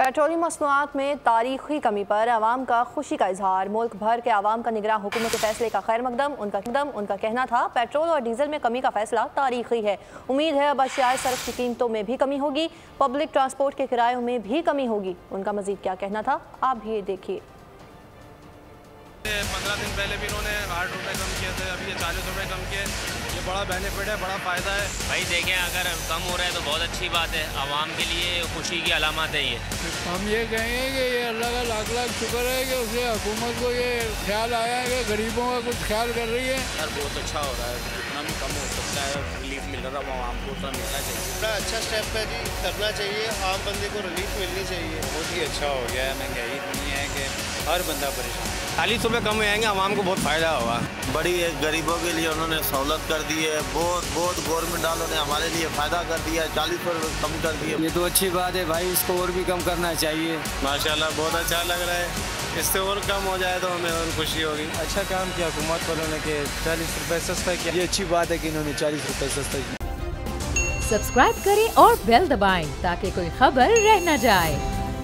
Petroleum मसनूआत में तारीखी कमी पर अवाम का खुशी का इजहार। मुल्क भर के अवाम का निगरान हुकूमत के फैसले का खैर मकदम। उनका कहना था पेट्रोल और डीजल में कमी का फैसला तारीखी है। उम्मीद है अब अशियाए सरफ की कीमतों में भी कमी होगी, पब्लिक ट्रांसपोर्ट के किरायों में भी कमी होगी। उनका मजीद क्या कहना था आप भी ये देखिए। 15 दिन पहले भी इन्होंने 8 रुपये कम किए थे, अभी ये 40 रुपये कम किए। ये बड़ा बेनिफिट है, बड़ा फ़ायदा है भाई। देखें अगर कम हो रहा है तो बहुत अच्छी बात है, आवाम के लिए खुशी की अलामत है ये। हम ये कहेंगे कि ये अल्लाह का लाख लाख शुक्र है कि उसे हुकूमत को ये ख्याल आया है कि गरीबों का कुछ ख्याल कर रही है। यार बहुत अच्छा हो रहा है, जितना भी कम हो सकता है रिलीफ मिल रहा है आवाम को, उतना मिलना चाहिए। बड़ा अच्छा स्टेप है जी, करना चाहिए, आम बंदे को रिलीफ मिलनी चाहिए। बहुत ही अच्छा हो गया है, महंगाई इतनी है कि हर बंदा परेशान। 40 रुपये कम आएंगे, आवाम को बहुत फ़ायदा होगा। बड़ी गरीबों के लिए उन्होंने सहूलत कर दी है, बहुत गवर्नमेंट वालों ने हमारे लिए फ़ायदा कर दिया है, 40 रुपये कम कर दिए। ये तो अच्छी बात है भाई, इसको और भी कम करना चाहिए। माशाल्लाह बहुत अच्छा लग रहा है, इससे और कम हो जाए तो हमें और खुशी होगी। अच्छा काम किया हुकूमत वालों ने कि 40 रुपये सस्ता किया। ये अच्छी बात है कि इन्होंने 40 रुपये सस्ता किया। सब्सक्राइब करें और बेल दबाएं ताकि कोई खबर रह न जाए।